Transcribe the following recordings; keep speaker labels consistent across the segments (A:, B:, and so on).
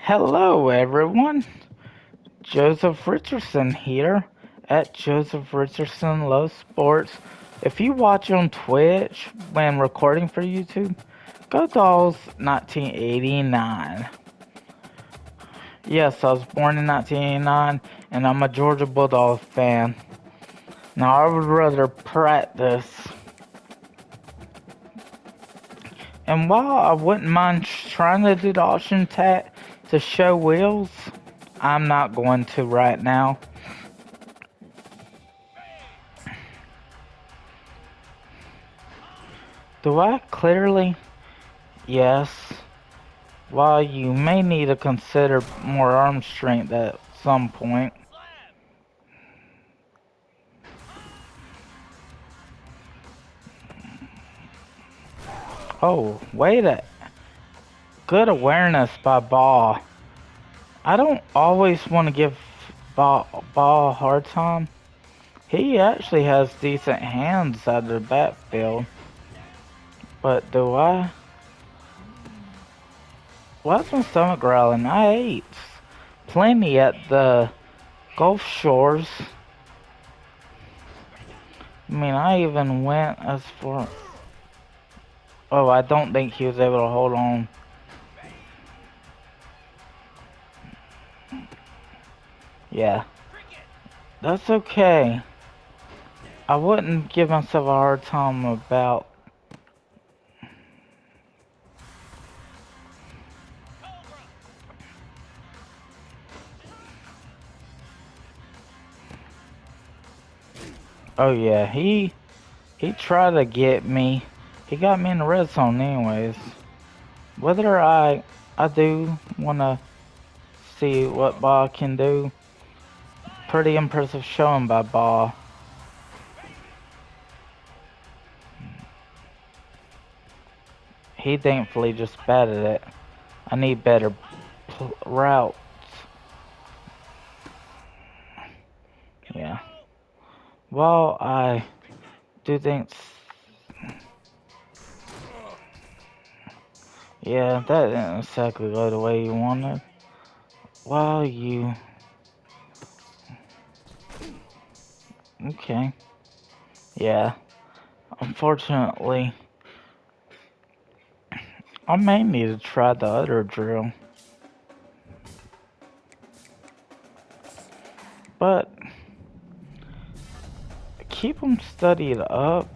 A: Hello, everyone. Joseph Richardson here at Joseph Richardson Low Sports. If you watch on Twitch when recording for YouTube, go Dolls 1989. Yes, I was born in 1989, and I'm a Georgia Bulldogs fan. Now, I would rather practice. And while I wouldn't mind trying to do the option tag to show wheels, I'm not going to right now. Do I clearly? Yes. While you may need to consider more arm strength at some point. Oh, wait a... Good awareness by Ball. I don't always want to give Ball a hard time. He actually has decent hands out of the backfield. But do I? Why's my stomach growling? I ate plenty at the Gulf Shores. I mean, I even went as far... Oh, I don't think he was able to hold on. Yeah. That's okay. I wouldn't give myself a hard time about... Oh yeah, he tried to get me. He got me in the red zone anyways. Whether I do want to see what Ball can do. Pretty impressive showing by Ball. He thankfully just batted it. I need better routes. Yeah. Well, I do think... Yeah, that didn't exactly go the way you wanted. Well, you... Okay. Yeah. Unfortunately, I may need to try the other drill. But keep them studied up.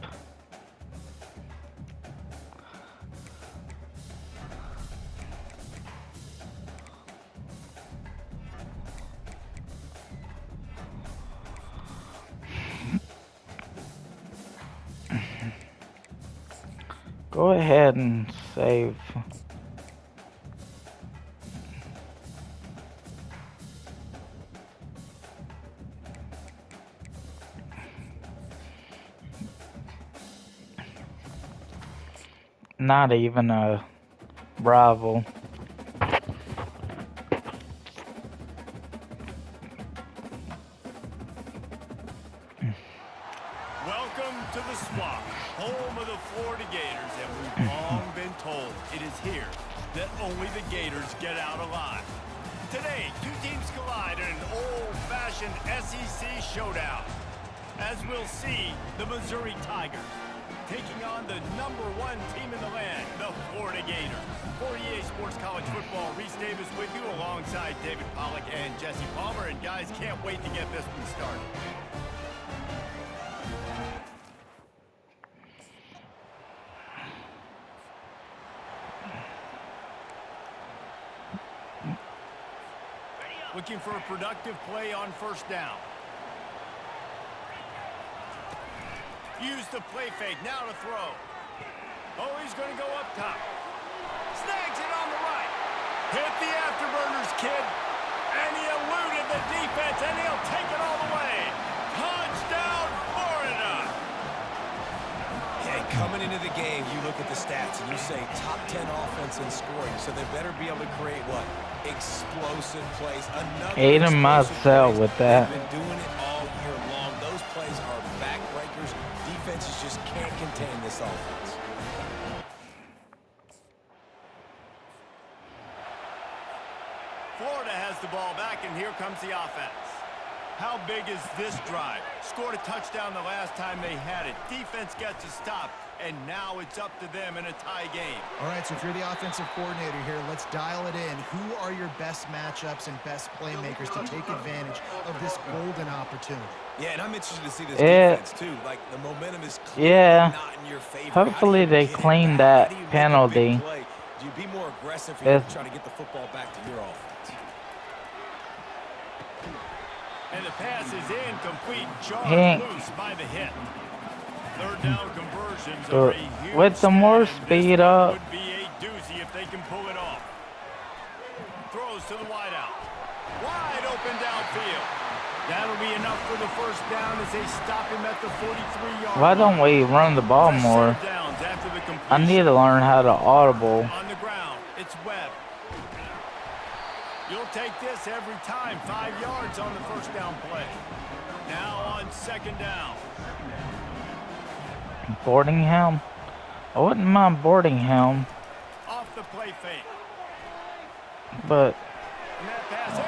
A: Go ahead and save. Not even a rival.
B: Welcome to the Swamp, home of the Florida Gators, and we've long been told it is here that only the Gators get out alive. Today, two teams collide in an old-fashioned SEC showdown. As we'll see, the Missouri Tigers taking on the #1 team in the land, the Florida Gators. For EA Sports College Football, Reese Davis with you alongside David Pollack and Jesse Palmer. And guys, can't wait to get this one started. Looking for a productive play on first down. Use the play fake, now to throw. Oh, he's going to go up top. Snags it on the right. Hit the afterburners, kid. And he eluded the defense, and he'll take it all the way. Touchdown, Florida.
C: Hey, coming into the game, you look at the stats, and you say top 10 offense in scoring, so they better be able to create what? Explosive plays.
A: Ate him myself with that.
C: They've been doing it all year long. Those plays are backbreakers. Defenses just can't contain this offense.
B: Florida has the ball back, and here comes the offense. How big is this drive? Scored a touchdown the last time they had it. Defense gets a stop, and now it's up to them in a tie game.
D: All right, so if you're the offensive coordinator here, let's dial it in. Who are your best matchups and best playmakers to take advantage of this golden opportunity?
C: Yeah, and I'm interested to see this defense, too. Like, the momentum is
A: Yeah.
C: not in your favor.
A: Hopefully they clean that penalty.
C: Do you be more aggressive here to try to get the football back to your offense?
B: And the pass is incomplete. Jarred loose by the hit. Third down conversions are a huge
A: with some more speed up.
B: Would be a doozy if they can pull it off. Throws to the wideout. Wide open downfield. That'll be enough for the first down as they stop him at the 43-yard line.
A: Why don't we run the ball more? I need to learn how to audible.
B: On the ground, it's Webb. You'll take this every time. 5 yards on the first down play. Now on second down.
A: Boarding him? I wouldn't mind boarding him.
B: Off the play fake.
A: But
B: And that pass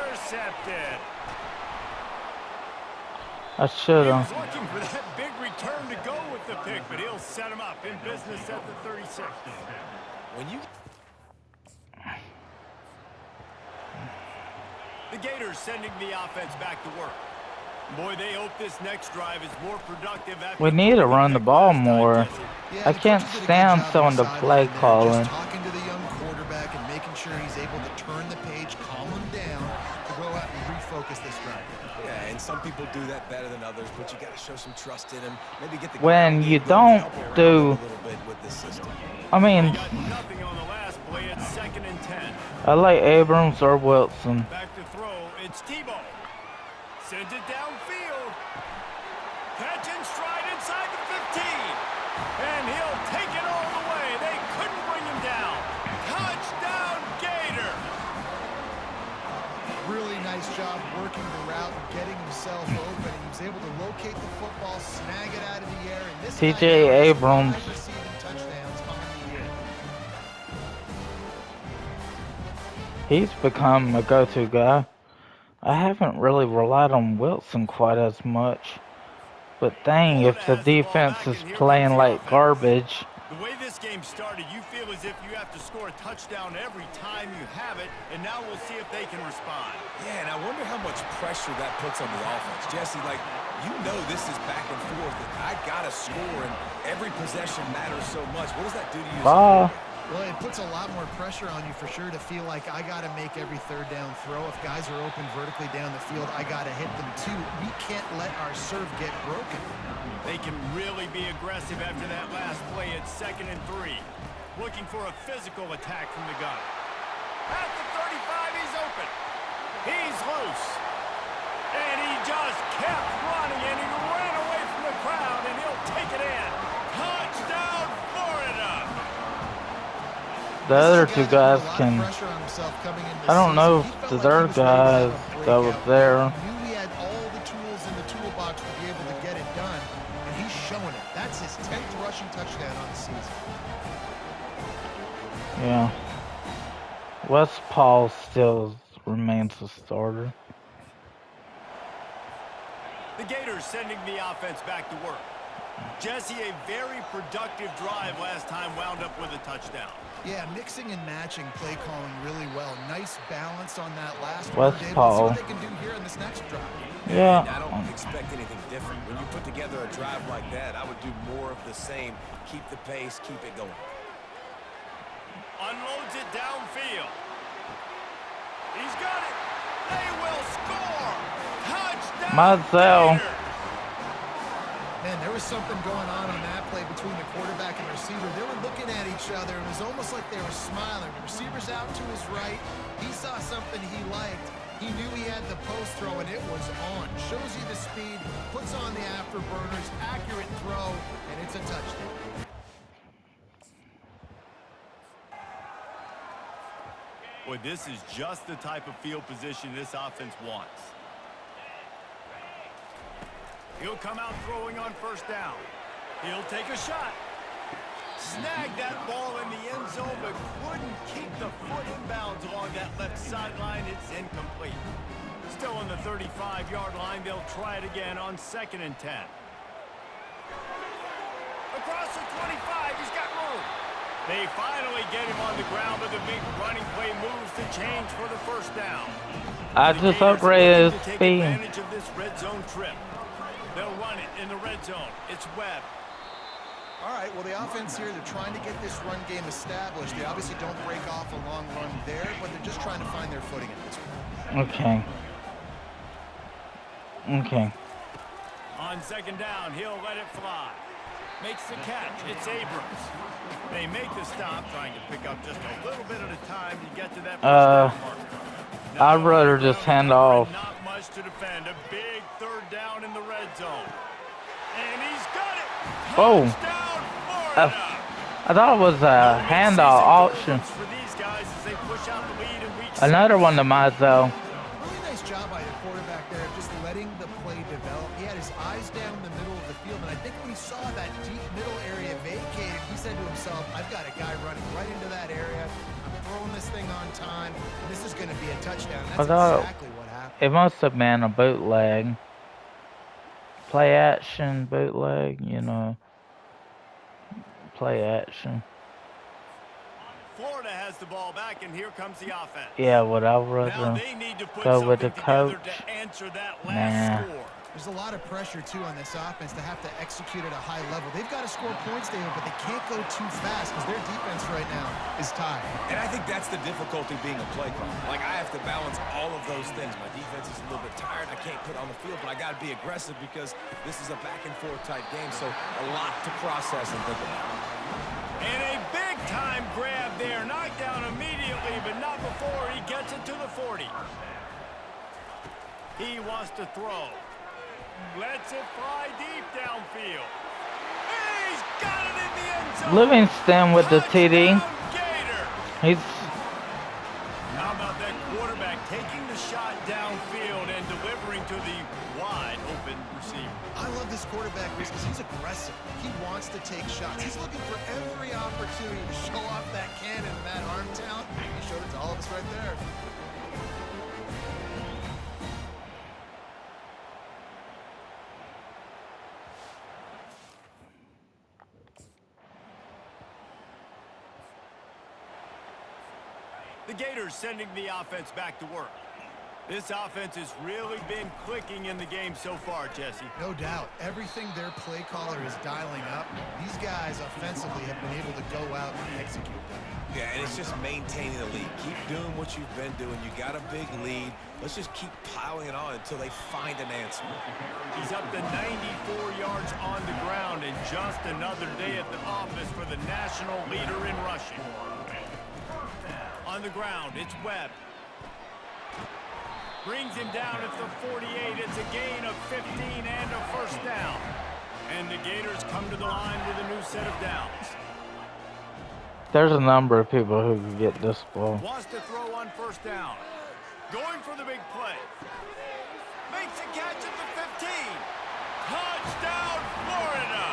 B: intercepted.
A: I should
B: He
A: have.
B: was looking for that big return to go with the pick, but he'll set him up in business at the 36.
C: When you...
B: The Gators sending the offense back to work. Boy, they hope this next drive is more productive.
A: We need to run the ball more. I can't stand some of the play calling.
D: Talking to the young quarterback and making sure he's able to turn the page, calm him down, to go out and refocus this drive.
C: Yeah, and some people do that better than others, but you got to show some trust in him. Maybe get the
A: When you don't do,
C: a little bit with this system.
A: I mean,
B: Got nothing on the last play. It's 2nd and 10.
A: I like Abrams or Wilson.
B: Back to throw. It's Tebow. Sends it downfield. Catch and stride inside the 15. And he'll take it all the way. They couldn't bring him down. Touchdown, Gator.
D: Really nice job working the route and getting himself open. He was able to locate the football, snag it out of the air. And this
A: TJ Abrams.
D: receiving touchdowns on the year.
A: He's become a go-to guy. I haven't really relied on Wilson quite as much. But dang, if the defense is playing like garbage.
B: The way this game started, you feel as if you have to score a touchdown every time you have it, and now we'll see if they can respond.
C: Yeah, and I wonder how much pressure that puts on the offense. Jesse, like, you know this is back and forth, and I got to score, and every possession matters so much. What does that do to you?
D: Well, it puts a lot more pressure on you for sure to feel like I got to make every third down throw. If guys are open vertically down the field, I got to hit them too. We can't let our serve get broken.
B: They can really be aggressive after that last play. It's 2nd and 3. Looking for a physical attack from the gun. At the 35, he's open. He's loose. And he just kept running, and he ran away from the crowd, and he'll take it in. Touchdown, Florida!
A: The other two guys can. I don't know if the third guy that was there.
D: He had all the tools in the toolbox to be able to get it done, and he's showing it. That's his 10th rushing touchdown on the season.
A: Yeah. Wes Paul still remains a starter.
B: The Gators sending the offense back to work. Jesse, a very productive drive last time, wound up with a touchdown.
D: Yeah, mixing and matching play calling really well. Nice balance on that last
A: Wes
D: one. Let's
A: Paul.
D: see what they can do here in this next drive.
A: Yeah.
C: And I don't expect anything different. When you put together a drive like that, I would do more of the same. Keep the pace, keep it going.
B: Unloads it downfield. He's got it. They will score. Touchdown.
A: Mazel.
B: Gators.
D: Man, there was something going on that play between the quarterback and receiver. They were looking at each other. It was almost like they were smiling. The receiver's out to his right. He saw something he liked. He knew he had the post throw, and it was on. Shows you the speed, puts on the afterburners, accurate throw, and it's a touchdown.
B: Boy, this is just the type of field position this offense wants. He'll come out throwing on first down. He'll take a shot. Snagged that ball in the end zone, but couldn't keep the foot in bounds along that left sideline. It's incomplete. Still on the 35-yard line, they'll try it again on 2nd and 10. Across the 25, he's got room. They finally get him on the ground, but the big running play moves the change for the first down.
A: I just upgraded his
B: Take
A: speed.
B: advantage of this red zone trip. They'll run it in the red zone. It's Webb.
D: All right, well, the offense here, they're trying to get this run game established. They obviously don't break off a long run there, but they're just trying to find their footing at this point.
A: Okay. Okay.
B: On 2nd down, he'll let it fly. Makes the catch. It's Abrams. They make the stop, trying to pick up just a little bit at a time to get to that first down marker.
A: I'd rather just hand off.
B: Not much to defend. A big 3rd down in the red zone. And he's got it.
A: Oh.
B: Touchdown, Florida.
A: I thought it was a handoff option.
B: For these guys as they push out the lead in week
A: Another one to Mizell.
D: Really nice job by the quarterback there, just letting the play develop. He had his eyes down the middle of the field, and I think when he saw that deep middle area vacated, he said to himself, I've got a guy running right into that area. I'm throwing this thing on time, and this is going to be a touchdown. That's exactly what happened.
A: It must have been a bootleg. Play action, bootleg, you know. Play action.
B: Florida has the ball back, and here comes the offense.
A: Yeah, what I would
B: Now
A: rather
B: they need to put
A: go with the
B: something together
A: coach.
B: to answer that last score.
D: There's a lot of pressure, too, on this offense to have to execute at a high level. They've got to score points, David, but they can't go too fast because their defense right now is tied.
C: And I think that's the difficulty being a play caller. Like, I have to balance all of those things. My defense is a little bit tired. I can't put on the field, but I got to be aggressive because this is a back-and-forth type game, so a lot to process and think about.
B: And a big-time grab there. Knocked down immediately, but not before he gets it to the 40. He wants to throw. Lets it fly deep downfield. He's got it in the end zone.
A: Livingston with the TD.
B: Gator.
A: He's
B: How about that quarterback taking the shot downfield and delivering to the wide open receiver?
D: I love this quarterback because he's aggressive. He wants to take shots. He's looking for every opportunity to show off that cannon and that arm talent. He showed it to all of us right there.
B: The Gators sending the offense back to work. This offense has really been clicking in the game so far, Jesse.
D: No doubt. Everything their play caller is dialing up, these guys offensively have been able to go out and execute them.
C: Yeah, and it's just maintaining the lead. Keep doing what you've been doing. You got a big lead. Let's just keep piling it on until they find an answer.
B: He's up to 94 yards on the ground, and just another day at the office for the national leader in rushing. On the ground, it's Webb. Brings him down at the 48. It's a gain of 15 and a first down. And the Gators come to the line with a new set of downs.
A: there's a number of people who can get this ball.
B: Wants to throw on first down. Going for the big play. Makes a catch at the 15. Touchdown, Florida.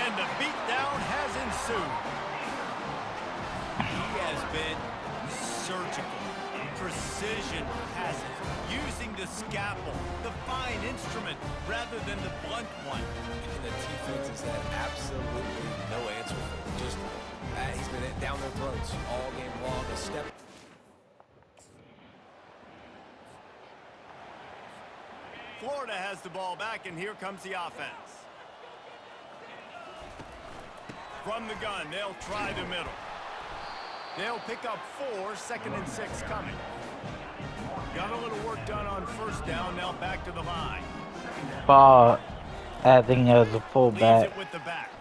B: And the beatdown has ensued. He has been surgical. Precision passes. Using the scalpel, the fine instrument, rather than the blunt one.
C: And the defense has had absolutely no answer for him. Just, he's been down their throats all game long. A step.
B: Florida has the ball back, and here comes the offense. From the gun, they'll try the middle. They'll pick up 4, 2nd and 6 coming. Got a little work done on first down, now back to the line.
A: Ball acting as a
B: Leaves
A: fullback.
B: it with the back.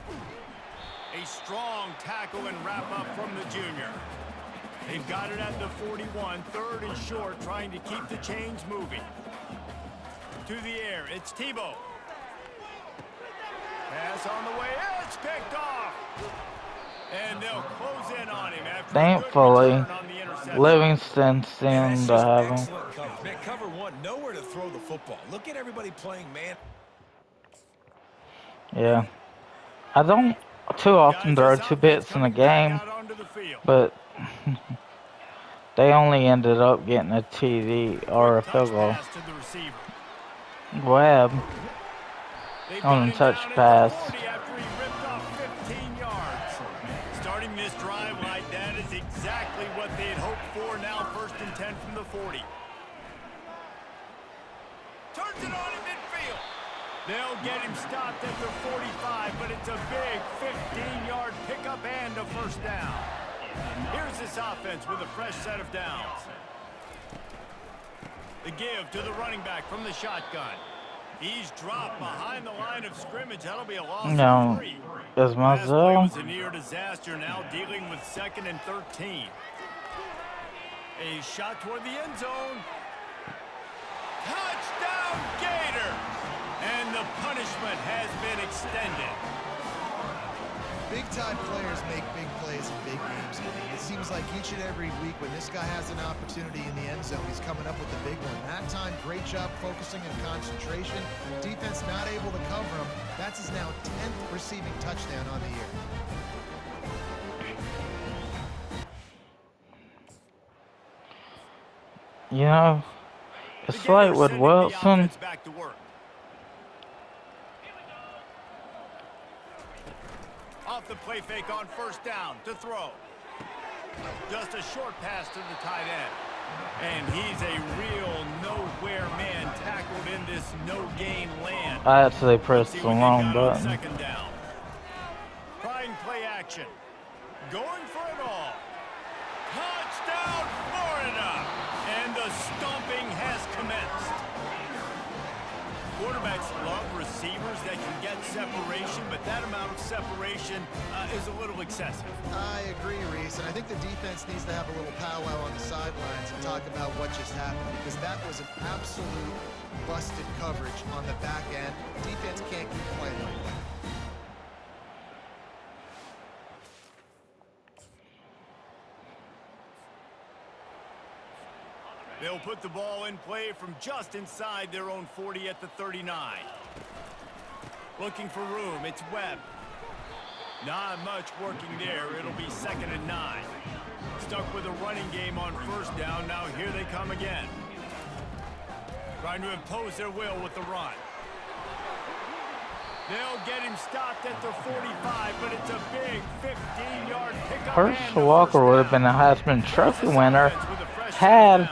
B: A strong tackle and wrap up from the junior. They've got it at the 41, 3rd and short, trying to keep the chains moving. To the air, it's Tebow. Pass on the way, it's picked off. And they'll close in on him after
A: Thankfully,
B: a good return on the interception.
A: Livingston
C: And
A: seemed
C: that's
A: to
C: just
A: have him.
C: excellent coverage. Man, cover one, nowhere to throw the football. Look at everybody playing man.
A: Yeah. I don't too often
B: Guys,
A: there are
B: this
A: two
B: offense
A: bits in a
B: coming back
A: game,
B: out onto the field.
A: but they only ended up getting a TD or
B: Quick
A: a field
B: touch
A: goal.
B: pass to the receiver.
A: Webb
B: They've got
A: on a
B: him
A: touch
B: down at the
A: pass.
B: 40 after he ripped off 15 yards. Starting this drive like that is exactly what they had hoped for. Now 1st and 10 from the 40. Turns it on in midfield. They'll get him stopped at the 45, but it's a big 15-yard pickup and a 1st down. Here's this offense with a fresh set of downs. The give to the running back from the shotgun. He's dropped behind the line of scrimmage. That'll be a loss of 3.
A: Is
B: Last play was
A: Mazel.
B: a near disaster. Now dealing with 2nd and 13. A shot toward the end zone. Touchdown Gators! And the punishment has been extended.
D: Big-time players make big plays in big games. It seems like each and every week when this guy has an opportunity in the end zone, he's coming up with the big one. That time, great job focusing and concentration. Defense not able to cover him. That's his now 10th receiving touchdown on the year.
A: You know,
B: The
A: it's like
B: Gators
A: with
B: sending the
A: Wilson.
B: offense back to work. Off the play fake on 1st down to throw. Just a short pass to the tight end. And he's a real nowhere man tackled in this no-gain land.
A: I actually
B: Let's
A: pressed
B: see
A: the
B: what they
A: wrong
B: got on
A: button.
B: 2nd down. Trying play action. Going for it all. Touchdown, Florida! And the stomping has commenced. Quarterbacks love receivers that can get separation, but that amount of separation is a little excessive.
D: I agree, Reese, and I think the defense needs to have a little powwow on the sidelines and talk about what just happened, because that was an absolute busted coverage on the back end. Defense can't keep playing like that.
B: They'll put the ball in play from just inside their own 40 at the 39. Looking for room, it's Webb. Not much working there. It'll be 2nd and 9. Stuck with a running game on 1st down. Now here they come again. Trying to impose their will with the run. They'll get him stopped at the 45, but it's a big 15-yard pickup.
A: Herschel Walker would have been a Heisman Trophy winner had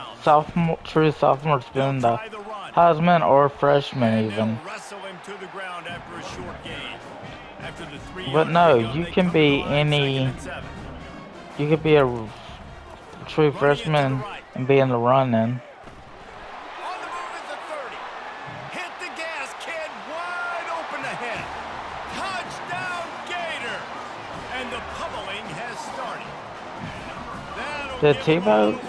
A: true sophomores been the Heisman or freshman even. But no, you can be any. You could be a true freshman and be in the running. Did Tebow?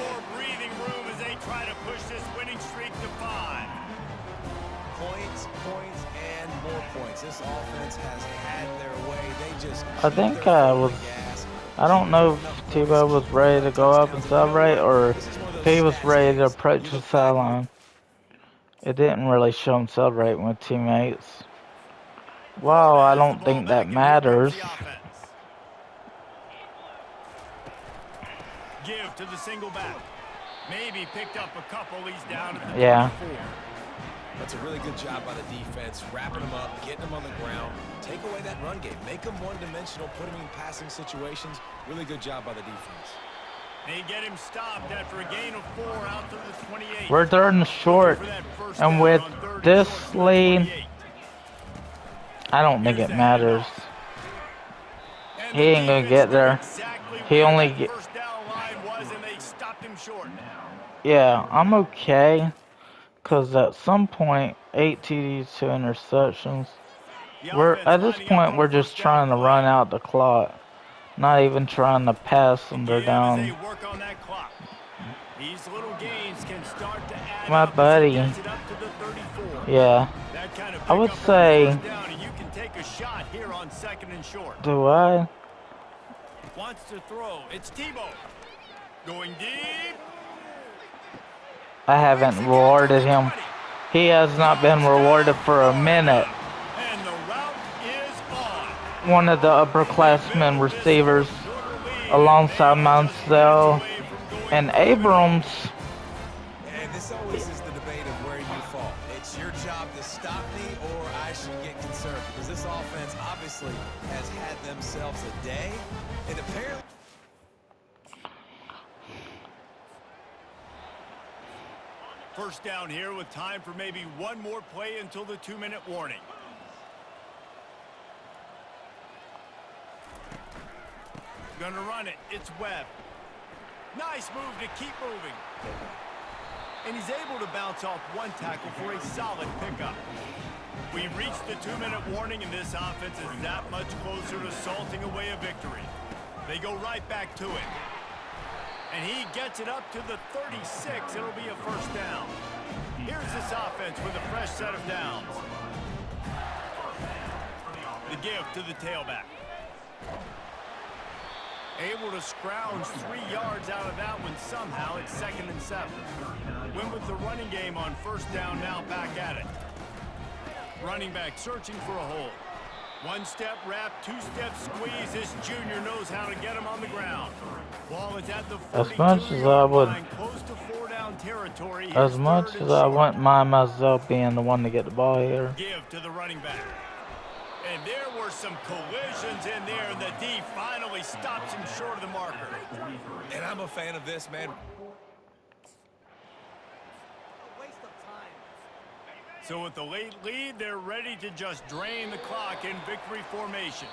C: Points, and more points. This offense has had their way. They just
A: I think I don't know if Tebow was ready to go up and celebrate or if he was ready to approach the sideline. It didn't really show him celebrating with teammates. Well, I don't think that matters.
B: Give to the single back. Maybe picked up a couple. He's down at the 24.
C: That's a really good job by the defense, wrapping them up, getting them on the ground. Take away that run game. Make them one-dimensional, put them in passing situations. Really good job by the defense.
B: They get him stopped after a gain of 4 out to the 28.
A: We're third and short, and with this lead, I don't think it matters. He ain't gonna get there. He only get. Yeah, I'm okay. Because at some point, 8 TDs, 2 interceptions. At this point, we're just trying to run out the clock. Not even trying to pass them. They're down. My buddy. Yeah. I would say. Do I?
B: Wants to throw. It's Tebow. Going deep.
A: I haven't rewarded him. He has not been rewarded for a minute.
B: And the route is on.
A: one of the upperclassmen receivers alongside Mansell and Abrams.
C: And this always is the debate of where you fall. It's your job to stop me or I should get concerned because this offense obviously has had themselves a day. And apparently...
B: First down here with time for maybe one more play until the 2-minute warning. Gonna run it. It's Webb. Nice move to keep moving. And he's able to bounce off one tackle for a solid pickup. We've reached the 2-minute warning, and this offense is that much closer to salting away a victory. They go right back to it. And he gets it up to the 36. It'll be a first down. Here's this offense with a fresh set of downs. The give to the tailback. Able to scrounge 3 yards out of that one somehow. It's 2nd and 7. Win with the running game on first down, now back at it. Running back searching for a hole. One-step wrap, two-step squeeze. This junior knows how to get him on the ground. Ball is at the 42-yard line, close to 4-down territory.
A: As much as I wouldn't mind myself being the one to get the ball here.
B: Give to the running back. And there were some collisions in there, and the D finally stops him short of the marker.
C: And I'm a fan of this, man.
B: So with the late lead, they're ready to just drain the clock in victory formation.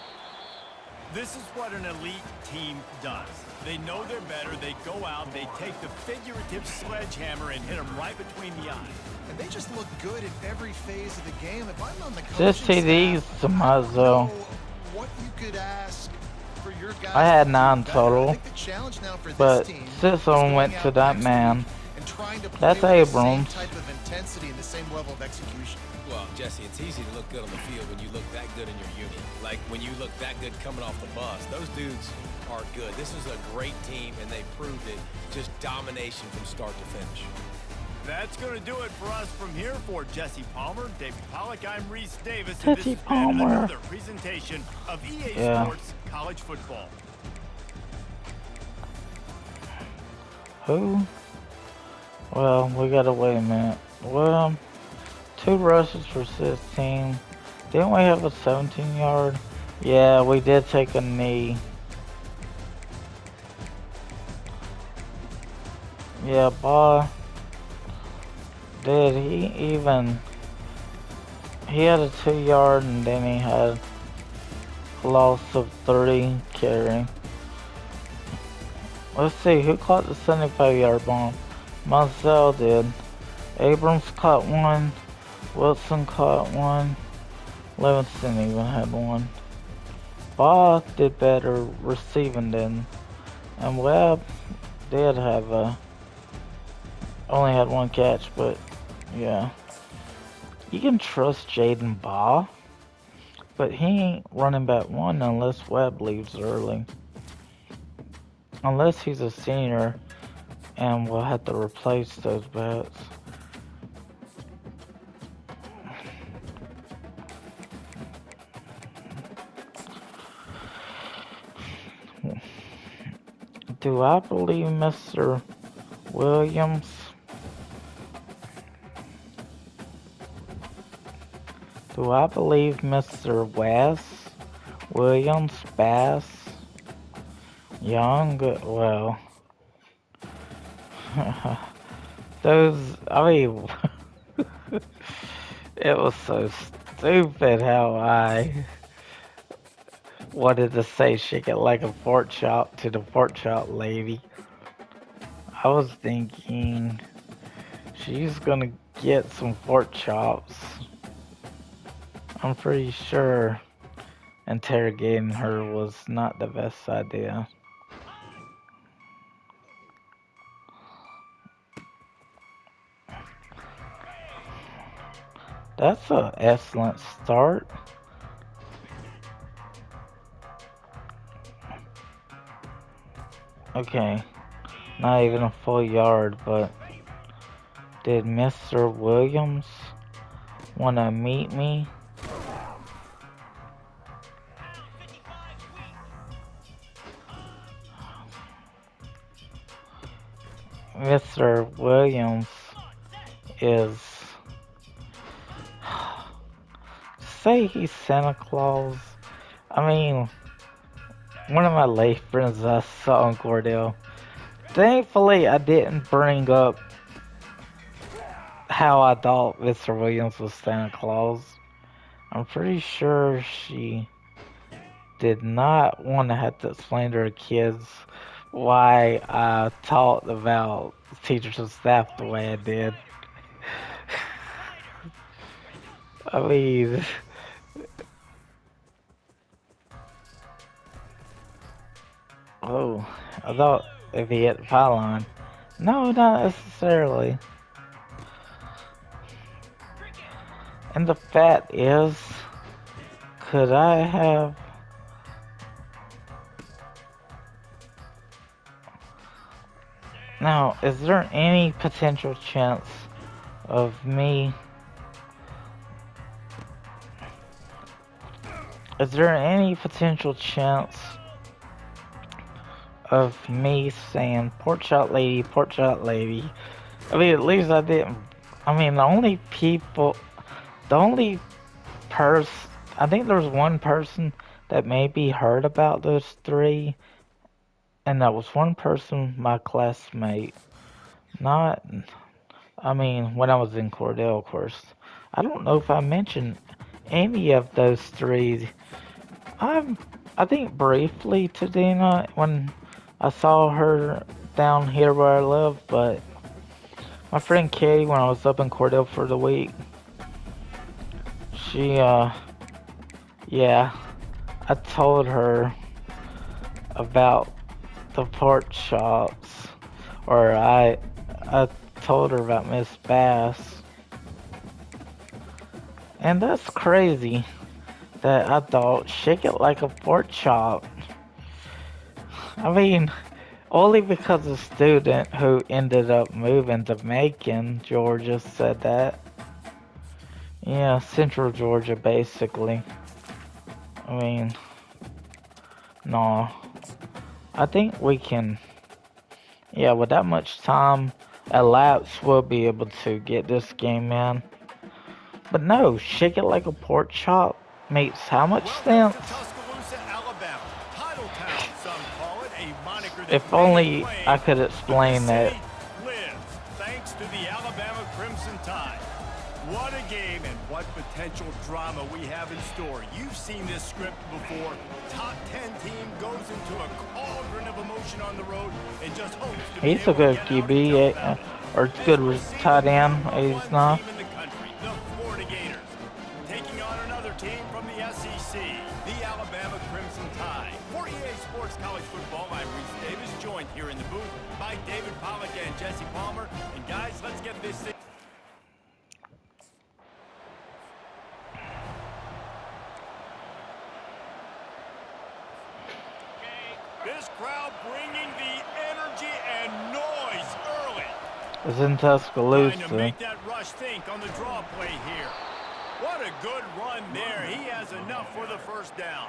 B: This is what an elite team does. They know they're better. They go out, they take the figurative sledgehammer and hit them right between the eyes.
D: And they just look good in every phase of the game. If I'm on the
A: Just TDs to Muzzo.
D: What you could ask for your guys.
A: I had 9 total,
D: I think the challenge now for this
A: but
D: team
A: 6 of them went to that man.
D: and trying to play
A: That's
D: with the same
A: Abrams.
D: type of intensity and the same level of execution.
C: Well, Jesse, it's easy to look good on the field when you look that good in your unit. Like, when you look that good coming off the bus. Those dudes are good. This is a great team, and they proved it. Just domination from start to finish.
B: That's going to do it for us from here. For Jesse Palmer, David Pollack, I'm Reese Davis.
A: Jesse
B: and this has been
A: Palmer.
B: another presentation of EA Sports College Football.
A: Who? Well, we gotta wait a minute. Well, 2 rushes for 16. Didn't we have a 17-yard? Yeah, we did take a knee. Yeah, boy. Did he even... He had a 2-yard and then he had a loss of 30 carry. Let's see, who caught the 75-yard bomb? Mansell did. Abrams caught one. Wilson caught one. Livingston even had one. Baugh did better receiving than. And Webb did have a... Only had 1 catch, but yeah. You can trust Jaden Baugh, but he ain't running back 1 unless Webb leaves early. Unless he's a senior and we'll have to replace those bats. Do I believe Mr. Williams? Do I believe Mr. West? Williams? Bass? Young? Well... Those... I mean... It was so stupid how I... wanted to say shake it like a pork chop to the pork chop lady. I was thinking she's gonna get some pork chops. I'm pretty sure interrogating her was not the best idea. That's an excellent start. Okay, not even a full yard, but did Mr. Williams want to meet me? Mr. Williams is, say he's Santa Claus. I mean, one of my late friends I saw in Cordell. Thankfully, I didn't bring up how I thought Mr. Williams was Santa Claus. I'm pretty sure she did not want to have to explain to her kids why I talked about teachers and staff the way I did. I mean, oh, I thought if he hit the pylon. No, not necessarily. And the fact is, could I have... Now, is there any potential chance of me... Is there any potential chance of me saying pork chop lady, pork chop lady? I mean, at least I didn't... I mean, the only people... The only person... I think there was one person that maybe heard about those three. And that was one person, my classmate. Not... I mean, when I was in Cordell, of course. I don't know if I mentioned any of those three. I think briefly to Dina when I saw her down here where I live, but my friend Katie, when I was up in Cordell for the week, she, yeah, I told her about the pork chops, or I told her about Miss Bass, and that's crazy that I thought shake it like a pork chop. I mean, only because a student who ended up moving to Macon, Georgia, said that. Yeah, Central Georgia, basically. I mean, no. I think we can, yeah, with that much time elapsed, we'll be able to get this game in. But no, shake it like a pork chop makes how much sense? If only I could explain that.
B: Thanks to the Alabama Crimson Tide. What a game and what potential drama we have in store. You've seen this script before. Top 10 team goes into a cauldron of emotion on the road and just hopes to
A: He's a good QB, or good tight end. He's not.
B: The Florida Gators taking on another team from the SEC, the Alabama Crimson Tide. For EA Sports College Football, I'm Reese Davis, joined here in the booth by David Pollack and Jesse Palmer. And guys, let's get this thing. This crowd bringing the energy and noise early.
A: It's in Tuscaloosa.
B: Trying to make that rush think on the draw play here. What a good run there. He has enough for the first down.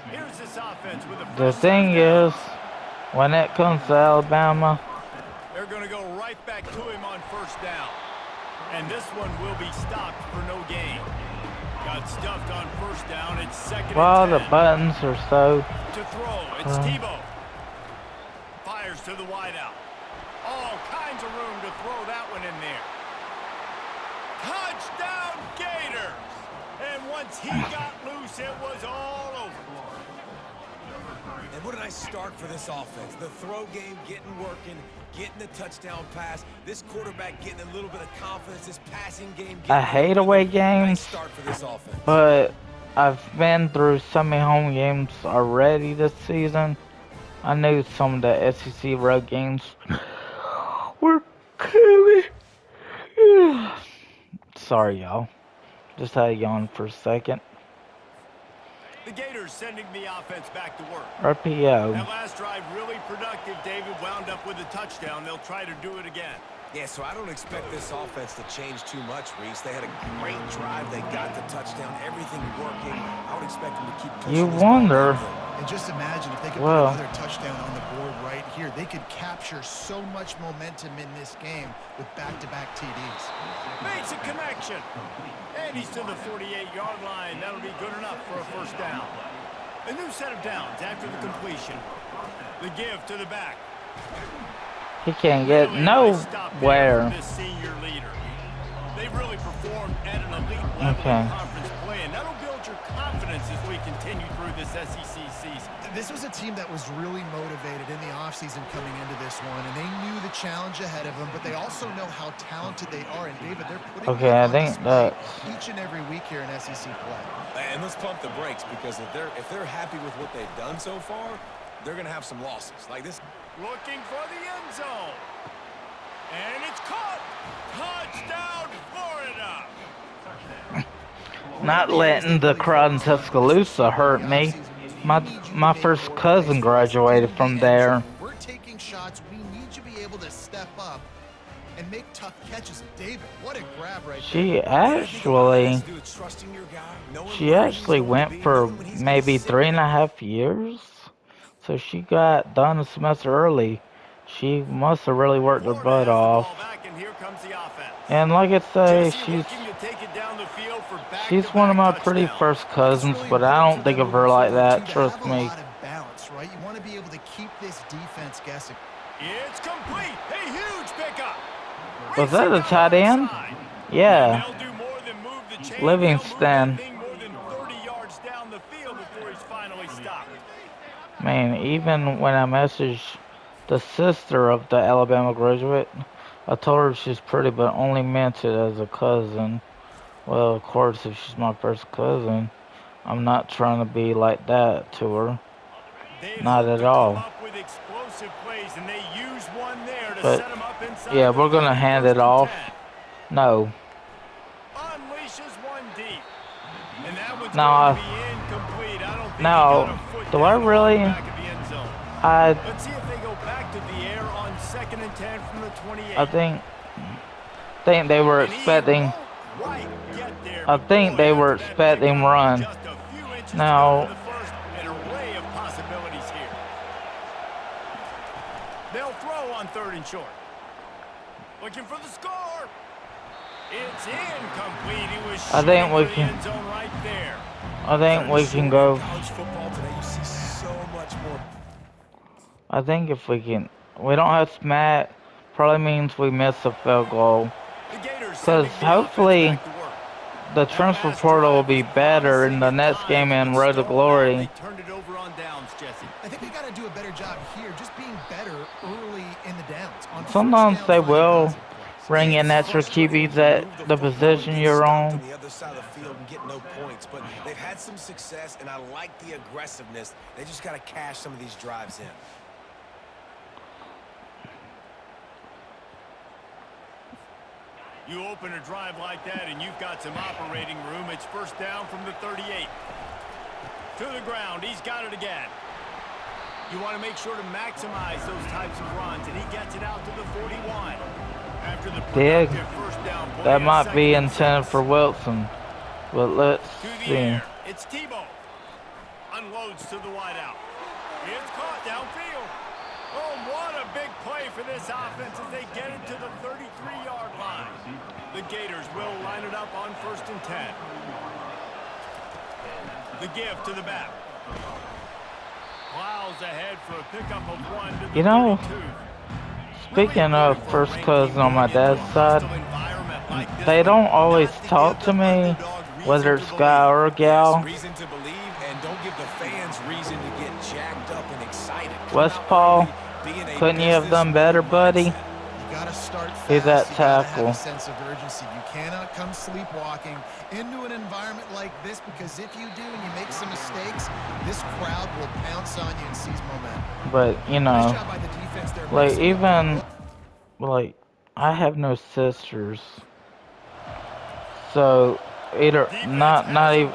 B: Here's this offense with a first
A: The thing is, when it comes to Alabama,
B: they're going to go right back to him on first down. And this one will be stopped for no gain. Got stuffed on first down. It's second
A: while
B: and 10.
A: the buttons are so...
B: To throw, it's Tebow. Fires to the wideout. All kinds of room to throw that one in there. Touchdown Gators! And once he got loose, it was all over.
C: And what a nice start for this offense. The throw game getting working, getting the touchdown pass. This quarterback getting a little bit of confidence. This passing game.
A: I hate away games,
C: nice start for this offense.
A: but I've been through so many home games already this season. I knew some of the SEC road games were coming. Sorry, y'all. Just had to yawn for a second.
B: The Gators sending the offense back to work.
A: RPO.
B: That last drive really productive. David wound up with a touchdown. They'll try to do it again.
C: Yeah, so I don't expect this offense to change too much, Reese. They had a great drive. They got the touchdown. Everything working. I would expect them to keep pushing
A: You
C: this ball
A: wonder
C: downhill.
D: And just imagine if they could put
A: Well,
D: another touchdown on the board right here. They could capture so much momentum in this game with back-to-back TDs.
B: Makes a connection. And he's to the 48-yard line. That'll be good enough for a first down. A new set of downs after the completion. The give to the back.
A: he can't get
B: Really nice stop there from
A: nowhere.
B: this senior leader. They've really performed at an elite level
A: Okay.
B: in conference play, and that'll build your confidence as we continue through this SEC season.
D: This was a team that was really motivated in the offseason coming into this one, and they knew the challenge ahead of them, but they also know how talented they are. And David, they're putting
A: Okay,
D: that
A: I
D: on
A: think
D: display
A: that's
D: each and every week here in SEC play.
C: And let's pump the brakes, because if they're happy with what they've done so far, they're gonna have some losses. Like this.
B: Looking for the end zone. And it's caught. Touchdown, Florida.
A: not letting the crowd in Tuscaloosa hurt me. My first cousin graduated from there.
D: We're taking shots. We need to be able to step up and make tough catches. David, what a grab right there.
A: She actually went for maybe 3.5 years. So she got done a semester early. She must have really worked her
B: Florida
A: butt
B: has the ball
A: off.
B: back, and here comes the offense.
A: And like I say,
B: Jesse looking to take it down the field for
A: she's one of my
B: back-to-back
A: pretty
B: touchdowns.
A: first cousins,
D: It's really
A: but I
D: important
A: don't
D: for
A: think
D: them
A: of her
D: moving
A: like
D: forward,
A: that.
D: too, to
A: Trust
D: have a
A: me.
D: lot of balance, right? You want to be able to keep this defense guessing.
B: It's complete. A huge pickup.
A: Was that a
B: Racing
A: tight
B: down
A: end?
B: the side.
A: Yeah,
B: And they'll do more than move the chain.
A: Livingston.
B: They'll move that thing more than 30 yards down the field before he's finally stopped.
A: man. Even when I messaged the sister of the Alabama graduate, I told her she's pretty, but only meant it as a cousin. Well, of course, if she's my first cousin, I'm not trying to be like that to her.
B: They'd
A: Not
B: hope
A: at
B: to come
A: all.
B: up with explosive plays, and they use one there to
A: But
B: set them up inside
A: yeah,
B: the
A: we're gonna
B: 30,
A: hand
B: first
A: it
B: and
A: off.
B: 10.
A: No.
B: Unleashes one deep. And that one's
A: Now,
B: going to be incomplete. I don't think he
A: now,
B: got a foot
A: do
B: down
A: I
B: along
A: really?
B: the back of the end zone.
A: I
B: Let's see if they go back to the air on 2nd and 10 from the 28.
A: I think they were
B: And he
A: expecting.
B: won't quite get there,
A: I
B: but
A: think
B: boy,
A: they were
B: after that
A: expecting
B: pickup,
A: run.
B: just a few inches to go
A: Now,
B: to the first, an array of possibilities here. They'll throw on 3rd and short. Looking for the score. It's incomplete. He was
A: I think
B: shooting
A: we
B: for the
A: can.
B: end zone right there.
A: I think we can go.
C: College football today, you see so much more.
A: I think if we can, we don't have smack. Probably means we miss a field goal.
B: The Gators
A: Because
B: sending the offense
A: hopefully
B: back to work.
A: the
B: That
A: transfer
B: last
A: portal will
B: drive
A: be
B: was
A: better in
B: promising
A: the
B: at
A: next
B: times,
A: game
B: but
A: in
B: they
A: Road to
B: stalled out.
A: Glory.
B: They turned it over on downs, Jesse.
D: I think they got to do a better job here, just being better early in the downs. On
A: Sometimes
D: first
A: they
D: downs, running
A: will
D: passing plays.
A: bring in extra QBs at the position you're on.
C: On the other side of the field and get no points, but they've had some success, and I like the aggressiveness. They just got to cash some of these drives in.
B: You open a drive like that, and you've got some operating room. It's first down from the 38. To the ground. He's got it again. You want to make sure to maximize those types of runs, and he gets it out to the 41. After the
A: Dig.
B: productive first down play,
A: That
B: it's
A: might be
B: 2nd and
A: intended
B: 6.
A: for Wilson. But let's
B: To the
A: see.
B: air. It's Tebow. Unloads to the wideout. It's caught downfield. Oh, what a big play for this offense as they get it to the 33-yard line. The Gators will line it up on 1st and 10. The give to the back. Plows ahead for a pickup of 1 to the
A: You know,
B: 32.
A: speaking of first cousin on my dad's side, they don't always talk to me, whether it's guy or gal.
C: Reason to believe, and don't give the fans reason to get jacked up and excited.
A: Westfall, couldn't you have done better, buddy?
D: You got to start fast.
A: He's that
D: You gotta have
A: tackle.
D: a sense of urgency. You cannot come sleepwalking into an environment like this, because if you do and you make some mistakes, this crowd will pounce on you and seize momentum.
A: But you
D: Nice
A: know,
D: job by the defense there.
A: like
D: mixing it up.
A: even like I have no sisters, so either not even.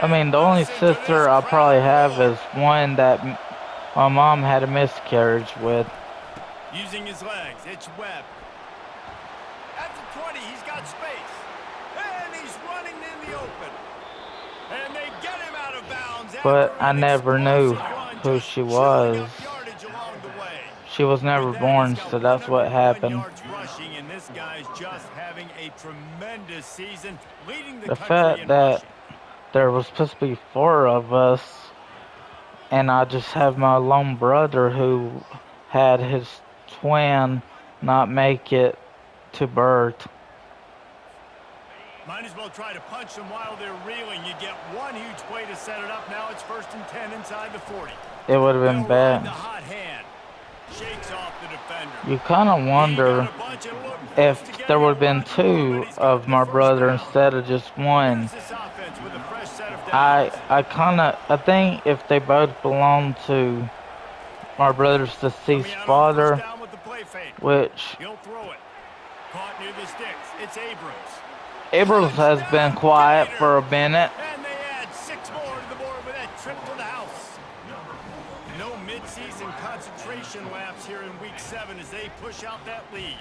A: I mean, the only sister I probably have is one that my mom had a miscarriage with.
B: Using his legs, it's Webb. At the 20, he's got space. And he's running in the open. And they get him out of bounds after
A: but I
B: an
A: never knew
B: explosive run,
A: who
B: just
A: she
B: chewing
A: was.
B: up yardage along the way.
A: She was
B: With
A: never
B: that, he's
A: born,
B: got
A: so that's what
B: 101
A: happened.
B: yards rushing, and this guy's just having a tremendous season, leading the
A: The
B: country
A: fact
B: in
A: that
B: rushing.
A: there was supposed to be four of us, and I just have my lone brother who had his twin not make it to birth.
B: Might as well try to punch them while they're reeling. You get one huge play to set it up. Now it's 1st and 10 inside the 40.
A: It would have
B: They'll
A: been
B: ride the
A: bad.
B: hot hand. Shakes off the defender.
A: You kind of
B: He got
A: wonder
B: a bunch and looked close to
A: if there
B: getting
A: would
B: a
A: have been
B: run more, but
A: two
B: he's got
A: of
B: the
A: my
B: first
A: brother
B: down.
A: instead of just
B: Here's
A: one.
B: this offense with a fresh set of
A: I
B: downs.
A: I kind of I think if they both belong to my brother's
B: Coming
A: deceased
B: out on 1st
A: father,
B: down with the play fake.
A: which
B: He'll throw it. Caught near the sticks. It's Abrams.
A: Abrams has been
B: Touchdown,
A: quiet for a
B: Gators!
A: minute.
B: And they add 6 more to the board with that trip to the house. No midseason concentration laps here in Week 7 as they push out that lead.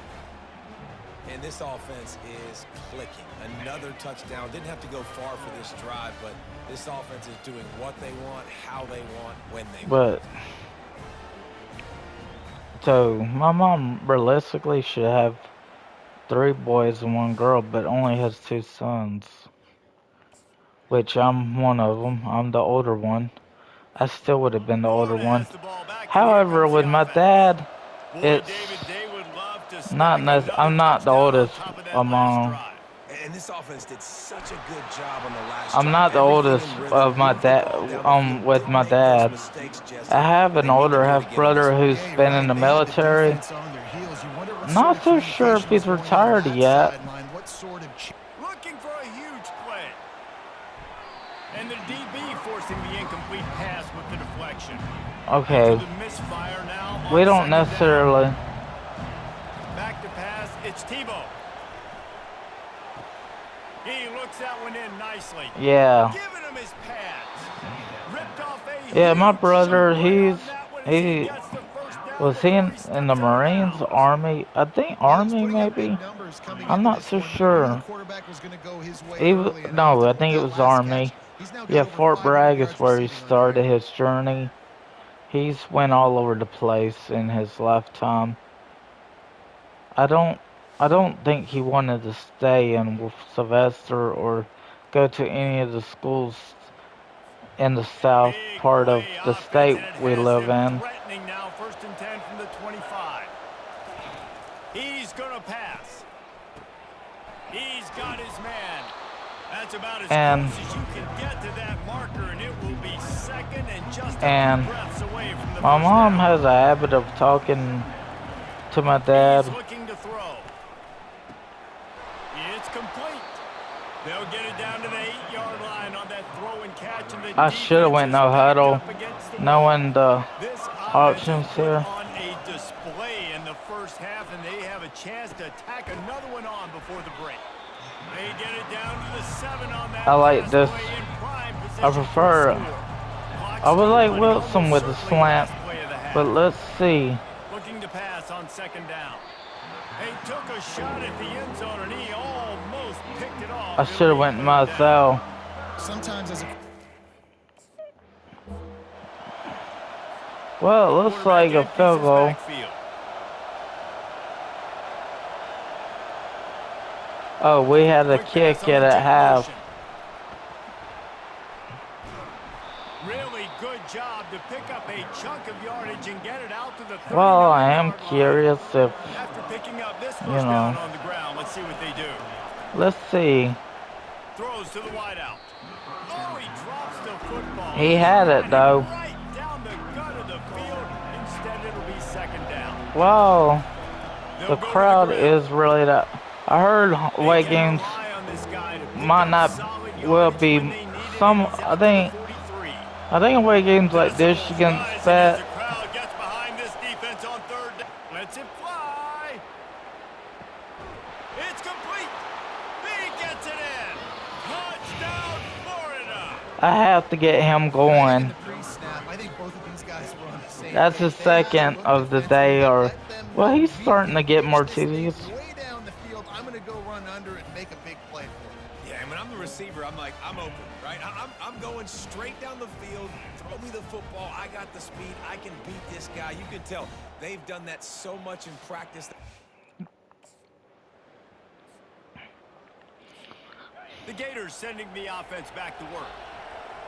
C: And this offense is clicking. Another touchdown. Didn't have to go far for this drive, but this offense is doing what they want, how they want, when they want.
A: But so my mom realistically should have three boys and one girl, but only has two sons, which I'm one of them. I'm the older one. I still would have been the older
B: Florida
A: one.
B: has the ball back, and here
A: However,
B: comes the
A: with my
B: offense.
A: dad,
B: Boy,
A: it's
B: David, they would love to
A: not
B: stack another
A: I'm not the
B: touchdown on
A: oldest
B: top of that last
A: among.
B: drive.
C: And this offense did such a good job on the last
A: I'm
C: drive.
A: not the
C: Everything
A: oldest
C: in rhythm,
A: of my
C: moved the
A: dad.
C: ball down the field,
A: With
C: didn't
A: my
C: make those
A: dad,
C: mistakes,
A: I
C: Jesse.
A: have
C: They
A: an
C: need to
A: older
C: do it
A: half
C: again in this
A: brother
C: one.
A: who's
D: Yeah, you're
A: been in
D: right.
A: the
D: They had the
A: military.
D: defense on their heels. You wonder what sort
A: Not
D: of
A: so sure if
D: communication was
A: he's
D: going on
A: retired
D: that
A: yet.
D: sideline. What sort of
B: Looking for a huge play. And the DB forcing the incomplete pass with the deflection. After
A: Okay,
B: the misfire now on
A: we don't
B: 2nd down.
A: necessarily.
B: Back to pass, it's Tebow. He looks that one in nicely.
A: Yeah,
B: Giving him his pads. Ripped off a
A: yeah. My
B: huge chunk
A: brother,
B: play on that one as he
A: he
B: gets the first down
A: was he
B: before he
A: in the
B: steps out of
A: Marines,
B: bounds.
A: Army? I think
D: Well, he's
A: Army
D: putting up big
A: maybe.
D: numbers coming
A: I'm
D: into
A: not
D: this
A: so
D: one, but we knew the
A: sure.
D: quarterback was going to go his way
A: He
D: early and
A: no,
D: often.
A: I
D: With
A: think it
D: that
A: was
D: last catch,
A: Army.
D: he's now got
A: Yeah,
D: over
A: Fort
D: 500
A: Bragg is
D: yards
A: where he
D: receiving on the year.
A: started his journey. He's went all over the place in his lifetime. I don't I don't think he wanted to stay in with Sylvester or go to any of the schools in the south
B: Big
A: part of
B: play
A: the
B: offense,
A: state
B: and it
A: we
B: has
A: live
B: them
A: in.
B: threatening now. 1st and 10 from the 25. He's going to pass. He's got his man. That's about as
A: And
B: close as you can get to that marker, and it will be 2nd and just a
A: and
B: few breaths away from the
A: my
B: first
A: mom
B: down.
A: has a habit of talking to my
B: He's
A: dad.
B: looking to throw. It's complete. They'll get it down to the 8-yard line on that throw and catch, and the
A: I should have
B: defense
A: went
B: is
A: no
B: backed
A: huddle,
B: up against the wall.
A: knowing the
B: This offense
A: options
B: has put
A: here.
B: on a display in the first half, and they have a chance to tack another one on before the break. They get it down to the 7 on that
A: I like
B: pass
A: this.
B: play in prime
A: I
B: position for a
A: prefer.
B: score. Clock's
A: I would
B: still
A: like
B: running,
A: Wilson
B: almost
A: with the
B: certainly the
A: slant,
B: best play of the
A: but
B: half.
A: let's see.
B: Looking to pass on 2nd down. They took a shot at the end zone, and he almost picked it off.
A: I should have went myself.
D: Sometimes as a
A: Well, it looks
B: Quarterback
A: like a
B: empties
A: field
B: his
A: goal.
B: backfield.
A: Oh, we had a
B: Quick pass
A: kick
B: on
A: it
B: the
A: at
B: jet
A: half.
B: motion. Really good job to pick up a chunk of yardage and get it out to the 39-yard
A: Well, I am
B: line.
A: curious if,
B: After picking up this
A: you
B: first down
A: know,
B: on the ground, let's see what they do.
A: let's see.
B: Throws to the wideout. Oh, he drops the football.
A: He had it, though.
B: Right down the gut of the field. Instead, it'll be 2nd down.
A: Well,
B: They'll
A: the
B: go to
A: crowd
B: ground.
A: is really that. I heard
B: They
A: away
B: can
A: games
B: rely on this guy to pick
A: might
B: up
A: not
B: solid
A: will
B: yardage
A: be
B: when they need it,
A: some.
B: and he's
A: I
B: out to the
A: think
B: 43.
A: away games like this
B: Decibels
A: against
B: rising as
A: that.
B: the crowd gets behind this defense on 3rd down. Lets it fly. It's complete. He gets it in. Touchdown, Florida.
A: I have to get him
D: in
A: going.
D: the pre-snap, I think both of these guys were on the same
A: That's
D: page.
A: his
D: They had to
A: second
D: look
A: of the
D: defensively
A: day,
D: to
A: or
D: let them
A: well,
D: know
A: he's
D: we
A: starting to
D: can
A: get
D: push
A: more
D: this thing
A: TVs.
D: way down the field myself, I'm going to go run under it and make a big play for him.
C: Yeah, and when I'm the receiver, I'm like, I'm open, right? I'm going straight down the field. Throw me the football. I got the speed. I can beat this guy. You can tell they've done that so much in practice.
B: The Gators sending the offense back to work.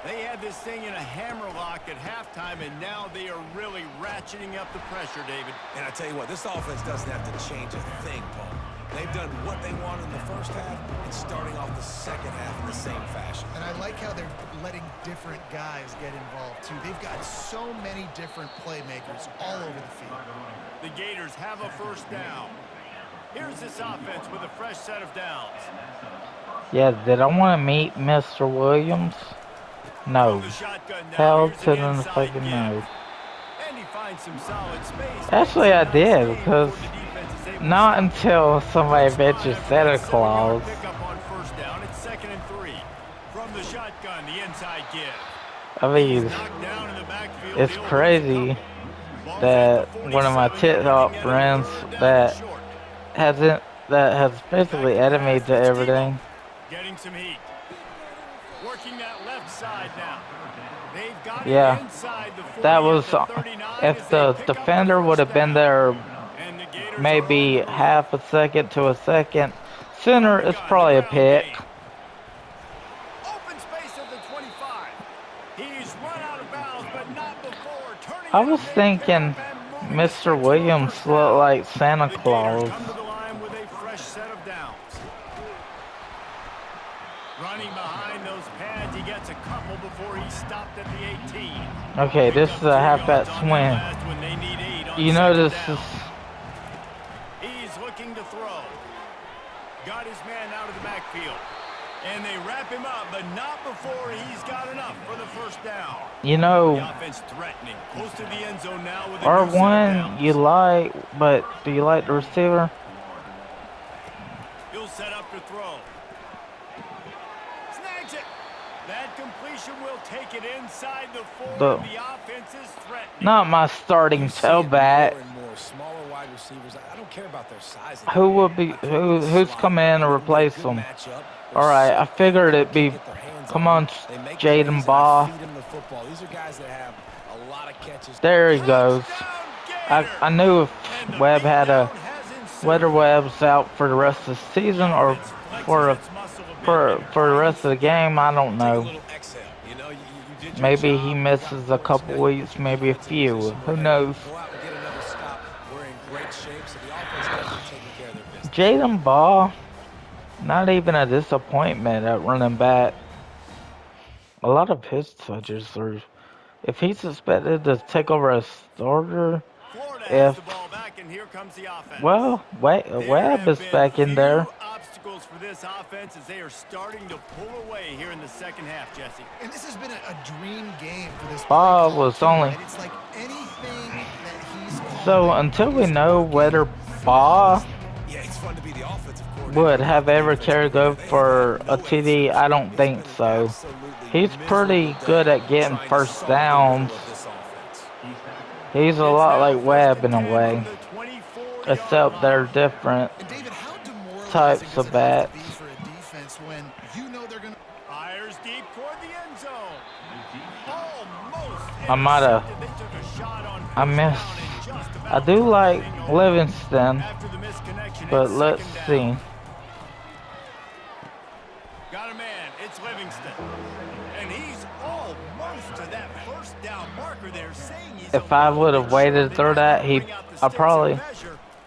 B: They had this thing in a hammerlock at halftime, and now they are really ratcheting up the pressure, David.
C: And I tell you what, this offense doesn't have to change a thing, Paul. They've done what they wanted in the first half and starting off the second half in the same fashion.
D: And I like how they're letting different guys get involved, too. They've got so many different playmakers all over the field.
B: The Gators have a first down. Here's this offense with a fresh set of downs.
A: Yeah, did I want to meet Mr. Williams? No. Hell to the fucking no.
B: And he finds some solid space.
A: Actually, I did, because not until somebody mentioned Santa Claus.
B: Pick up on first down. It's 2nd and 3. From the shotgun, the inside give.
A: I mean, it's crazy that one of my TikTok friends that has basically added me to everything.
B: Getting some heat. Working that left side now. They've got
A: Yeah,
B: it inside the 40
A: that was
B: at the 39
A: if the defender would have been there
B: and the Gators
A: maybe half a second to a second sooner, it's probably a pick.
B: Open space at the 25. He's run out of bounds, but not before turning.
A: I was thinking Mr. Williams looked like Santa Claus.
B: Come to the line with a fresh set of downs. Running behind those pads, he gets a couple before he stopped at the 18.
A: Okay, this is a halfback swing. You notice this.
B: He's looking to throw. Got his man out of the backfield. And they wrap him up, but not before he's got enough for the first down.
A: You know,
B: The offense threatening. Close to the end zone now with a new set of
A: R1
B: downs.
A: you like, but do you like the receiver?
B: He'll set up to throw. Snags it. That completion will take it inside the 4. The offense is threatening.
A: Not my starting tailback.
C: More and more smaller wide receivers. I don't care about their size.
A: Who will be who's coming in to replace them? All right, I figured it'd be. Come on, Jaden Baugh.
C: These are guys that have a lot of catches.
A: There he goes. I knew if Webb had whether Webb's out for the rest of the season or for the rest of the game, I don't know. Maybe he misses a couple weeks, maybe a few. Who knows? Jaden Baugh, not even a disappointment at running back. A lot of his touches are. If he's expected to take over a starter, well, Webb is back in there.
B: Obstacles for this offense as they are starting to pull away here in the second half, Jesse.
D: And this has been a dream game for this.
A: Baugh was only.
D: It's like anything that he's
A: So until we know whether Baugh would have ever cared to go for a TD, I don't think so. He's pretty good at getting first downs. He's a lot like Webb in a way, except they're different types of bats. I missed. I do like Livingston, but let's see.
B: Got a man, it's Livingston. And he's almost to that first down marker there, saying he's
A: if I would have waited through that, I probably.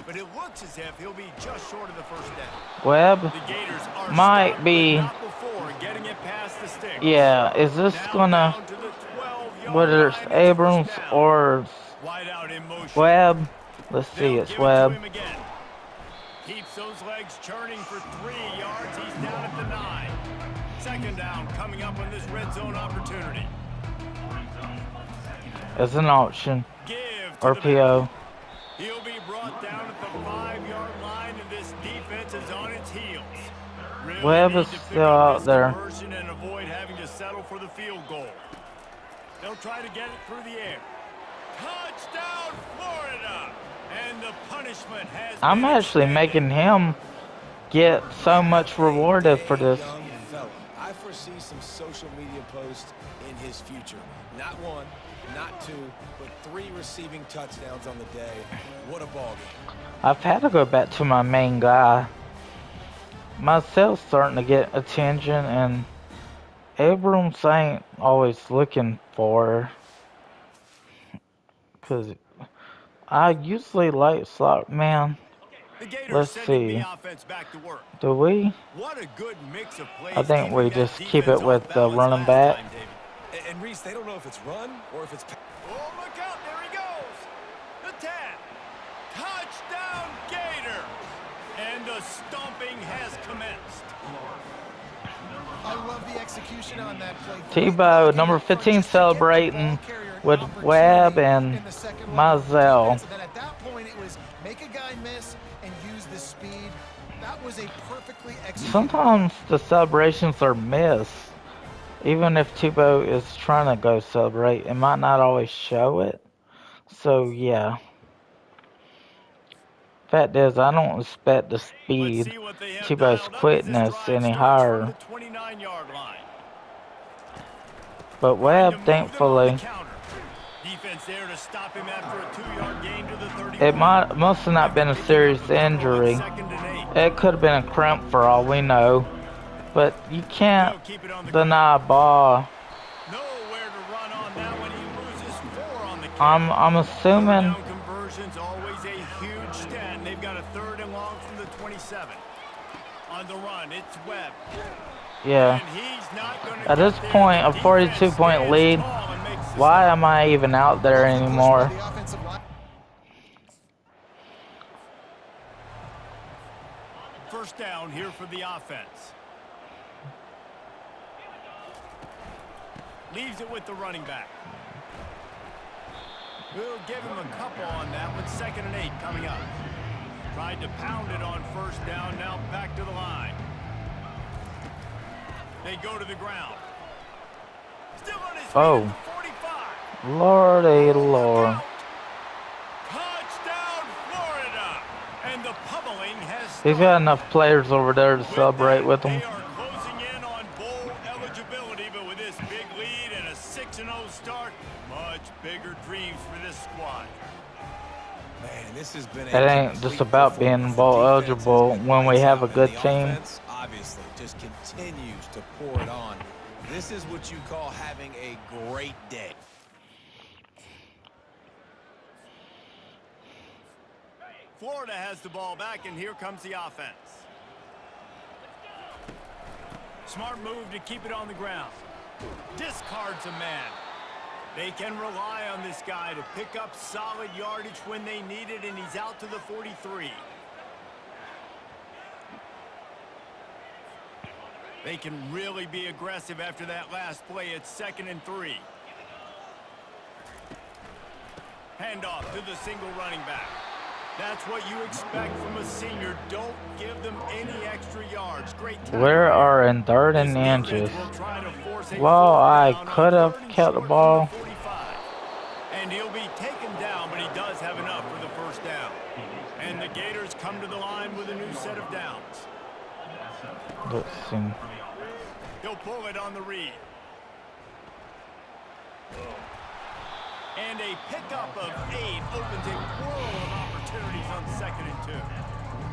B: But it looks as if he'll be just short of the first down.
A: Webb might be. Yeah, is this gonna? Whether it's Abrams or Webb? Let's see, it's Webb.
B: Keeps those legs churning for 3 yards. He's down at the 9. Second down coming up on this red zone opportunity.
A: As an option. RPO.
B: He'll be brought down at the 5-yard line, and this defense is on its heels. Really
A: Webb is still out there.
B: And avoid having to settle for the field goal. They'll try to get it through the air. Touchdown, Florida! And the punishment has
A: I'm actually making him get so much
C: Hey,
A: rewarded for
C: big
A: this.
C: young fella. I foresee some social media posts in his future. Not one, not two, but 3 receiving touchdowns on the day. What a ball game.
A: I've had to go back to my main guy. Myself starting to get attention, and Abrams ain't always looking for. Cause I usually like slot man.
B: The Gators
A: Let's
B: sending the
A: see.
B: offense back to work.
A: Do we?
B: What a good mix of
A: I
B: plays
A: think we
B: keeping that
A: just keep
B: defense
A: it
B: off
A: with the
B: balance
A: running
B: last
A: back.
B: time, David.
C: And Reese, they don't know if it's run or if it's...
B: Oh, look out. There he goes. The 10. Touchdown, Gators. And the stomping has commenced.
D: I love the execution on that play.
A: Tebow, number 15, celebrating with Webb and Mizell.
D: And then at that point, it was make a guy miss and use the speed. That was a perfectly executed.
A: Sometimes the celebrations are missed. Even if Tebow is trying to go celebrate, it might not always show it. So, yeah. Fact is, I don't expect the
B: Let's
A: speed,
B: see what they have
A: Tebow's
B: dialed up as this
A: quickness
B: drive
A: any
B: starts from
A: higher.
B: the 29-yard line.
A: But
B: Trying to
A: Webb,
B: move them on the
A: thankfully,
B: counter. Defense there to stop him after a 2-yard gain to the 31.
A: it must have not been a
B: After picking up
A: serious
B: a couple on
A: injury.
B: 2nd and 8.
A: It could have been a cramp for all we know. But you can't
B: They'll keep it on the
A: deny a ball.
B: Nowhere to run on that when he loses 4 on the carry.
A: I'm assuming.
B: Third down conversion's always a huge stat. And they've got a 3rd and long from the 27. On the run, it's Webb.
A: Yeah.
B: And he's not gonna
A: At this
B: get there.
A: point, a
B: Defense
A: 42-point
B: stands
A: lead.
B: tall and makes the
A: Why
B: stop.
A: am I even out there anymore?
D: The offensive line.
B: First down here for the offense. Leaves it with the running back. We'll give him a couple on that with 2nd and 8 coming up. Tried to pound it on 1st down, now back to the line. They go to the ground. Still on his feet
A: Oh.
B: at the 45.
A: Lordy Lord.
B: Touchdown, Florida. And the pummeling has
A: He's
B: started.
A: got enough players over there to celebrate with him.
B: They are closing in on bowl eligibility, but with this big lead and a 6-0 start, much bigger dreams for this squad.
C: Man, this has been
A: It ain't just about being bowl eligible when we have a good team.
C: Offense, obviously, just continues to pour it on. This is what you call having a great day.
B: Florida has the ball back, and here comes the offense. Smart move to keep it on the ground. Discards a man. They can rely on this guy to pick up solid yardage when they need it, and he's out to the 43. They can really be aggressive after that last play. It's 2nd and 3. Handoff to the single running back. That's what you expect from a senior. Don't give them any extra yards. Great tackle.
A: We are in 3rd
B: This
A: and
B: defense
A: inches.
B: will try to force a
A: Well,
B: fourth
A: I
B: down on
A: could have
B: 3rd and
A: kept the
B: short from
A: ball.
B: 45. And he'll be taken down, but he does have enough for the 1st down. And the Gators come to the line with a new set of downs.
A: Let's see.
B: He'll pull it on the read. And a pickup of 8 opens a world of opportunities on 2nd and 2.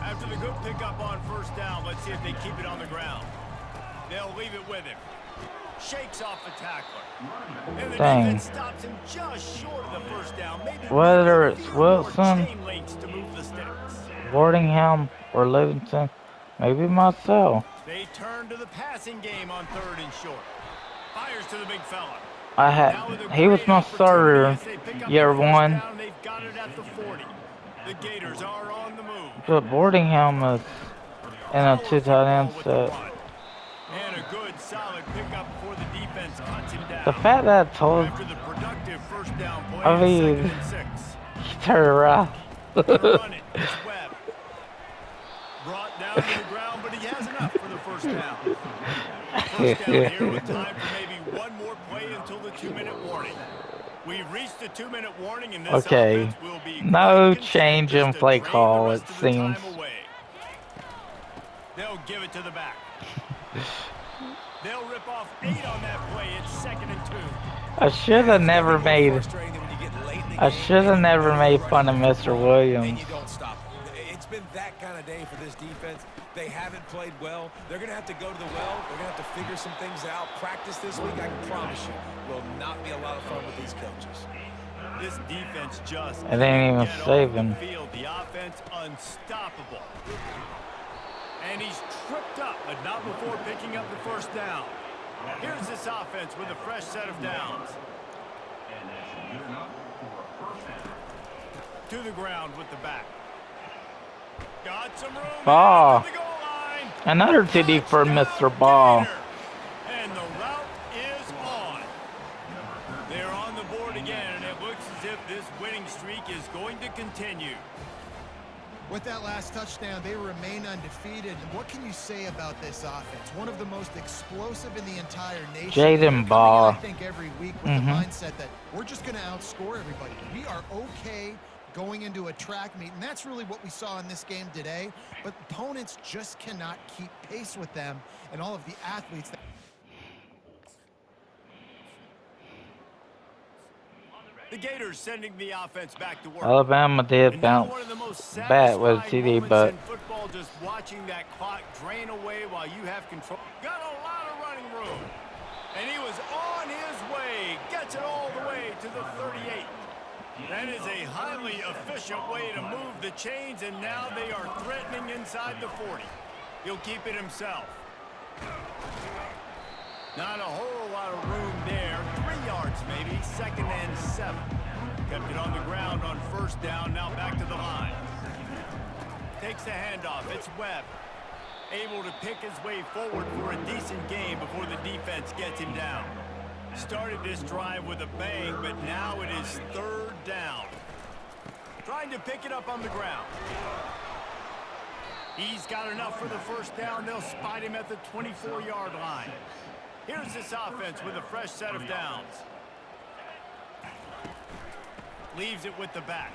B: After the good pickup on 1st down, let's see if they keep it on the ground. They'll leave it with him. Shakes off the tackler. And the defense stops him just short of the 1st down. Maybe
A: Whether
B: with a
A: it's
B: few more
A: Wilson,
B: chain links to move the sticks.
A: Wardingham, or Livingston, maybe myself.
B: They turn to the passing game on 3rd and short. Fires to the big fella.
A: He was my starter year 1.
B: They've got it at the 40. The Gators are on the move.
A: But Wardingham is in a 2 tight end set.
B: And a good solid pickup before the defense cuts him down.
A: The fact that I told
B: After the productive 1st down play,
A: I mean,
B: 2nd and 6.
A: he turned around.
B: Gonna run it. It's Webb. Brought down to the ground, but he has enough for the 1st down. 1st down here with time for maybe one more play until the 2-minute warning. We've reached the 2-minute warning, and this
A: Okay.
B: offense will be
A: No
B: quite
A: change
B: content
A: in
B: just to
A: play
B: drain the
A: call,
B: rest
A: it
B: of the time
A: seems.
B: away. They'll give it to the back. They'll rip off 8 on that play. It's 2nd and 2.
A: I should have never made.
C: Frustrating than when you get late in the
A: I
C: game
A: should have
C: and you
A: never
C: know
A: made
C: you're
A: fun of
C: running
A: Mr.
C: and
A: Williams.
C: you don't stop it. It's been that kind of day for this defense. They haven't played well. They're going to have to go to the well. They're going to have to figure some things out. Practice this week, I can promise you, will not be a lot of fun with these coaches.
B: This defense just
A: It ain't even
B: get off
A: saving.
B: the field. The offense unstoppable. And he's tripped up, but not before picking up the first down. Here's this offense with a fresh set of downs. To the ground with the back. Got some room.
A: Ball.
B: To the goal line.
A: Another TD for Mr. Ball.
B: Gator. And the route is on. They're on the board again, and it looks as if this winning streak is going to continue.
D: With that last touchdown, they remain undefeated. And what can you say about this offense? One of the most explosive in the entire nation.
A: Jaden Ball.
D: I think every week with the mindset that we're just going to outscore everybody. We are okay going into a track meet, and that's really what we saw in this game today. But opponents just cannot keep pace with them and all of the athletes.
B: The Gators sending the offense back to work.
A: Alabama did
B: And now
A: bounce
B: one of the most
A: back with
B: satisfying
A: TD,
B: moments
A: but
B: in football, just watching that clock drain away while you have control. Got a lot of running room. And he was on his way. Gets it all the way to the 38. That is a highly efficient way to move the chains, and now they are threatening inside the 40. He'll keep it himself. Not a whole lot of room there. 3 yards maybe. 2nd and 7. Kept it on the ground on first down. Now back to the line. Takes the handoff. It's Webb. Able to pick his way forward for a decent game before the defense gets him down. Started this drive with a bang, but now it is 3rd down. Trying to pick it up on the ground. He's got enough for the first down. They'll spot him at the 24-yard line. Here's this offense with a fresh set of downs. Leaves it with the back.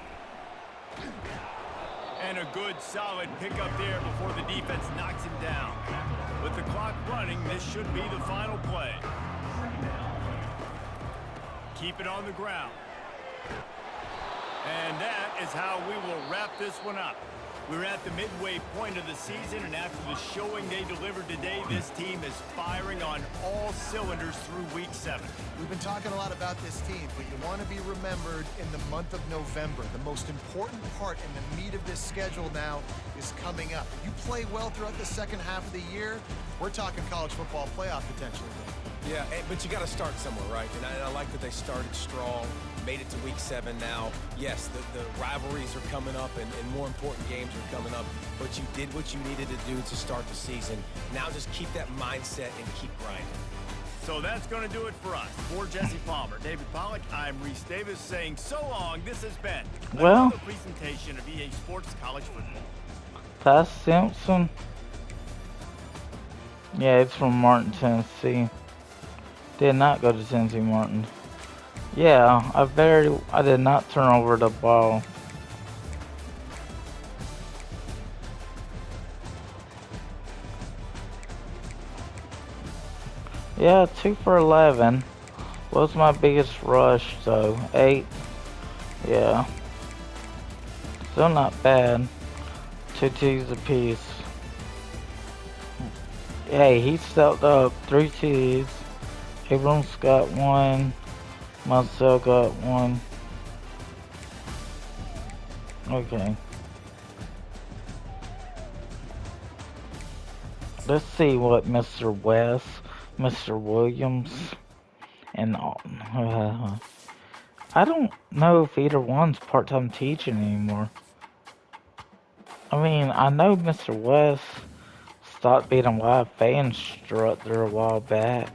B: And a good, solid pickup there before the defense knocks him down. With the clock running, this should be the final play. Keep it on the ground. And that is how we will wrap this one up. We're at the midway point of the season, and after the showing they delivered today, this team is firing on all cylinders through week 7.
D: We've been talking a lot about this team, but you want to be remembered in the month of November. The most important part in the meat of this schedule now is coming up. If you play well throughout the second half of the year, we're talking college football playoff potential again.
C: Yeah, but you got to start somewhere, right? And I like that they started strong, made it to week 7 now. Yes, the rivalries are coming up, and more important games are coming up, but you did what you needed to do to start the season. Now just keep that mindset and keep grinding.
B: So that's going to do it for us. For Jesse Palmer, David Pollack, I'm Reese Davis saying so long. This has been another presentation of EA Sports College Football.
A: Ty Simpson. Yeah, it's from Martin, Tennessee. Did not go to Tennessee Martin. Yeah, I did not turn over the ball. Yeah, 2 for 11. What's my biggest rush though? 8. Yeah. Still not bad. 2 TDs apiece. Hey, he stepped up. 3 TDs. Abrams got 1. Marcel got 1. Okay. Let's see what Mr. West, Mr. Williams, and I don't know if either one's part-time teaching anymore. I mean, I know Mr. West stopped being a live fan instructor a while back.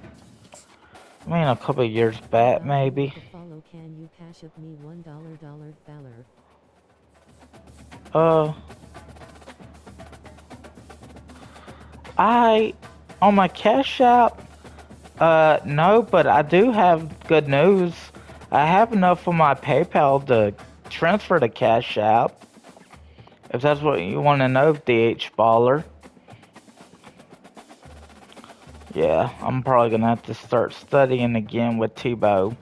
A: I mean, a couple of years back, maybe.
E: Follow, can you cash up me $1 dollar?
A: On my Cash App, no, but I do have good news. I have enough for my PayPal to transfer to Cash App. If that's what you want to know, DH Baller. Yeah, I'm probably gonna have to start studying again with Tebow.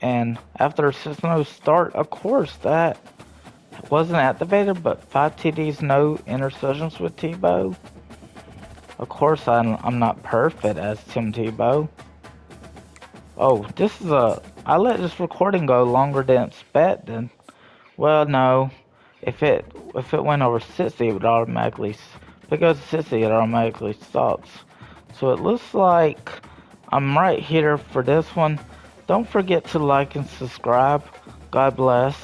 A: And after a 6-0 start, of course, that wasn't activated, but 5 TDs, no interceptions with Tebow. Of course, I'm not perfect as Tim Tebow. Oh, this is a... I let this recording go longer than expected. Well, no. If it went over 60, it would automatically... If it goes to 60, it automatically stops. So it looks like I'm right here for this one. Don't forget to like and subscribe. God bless.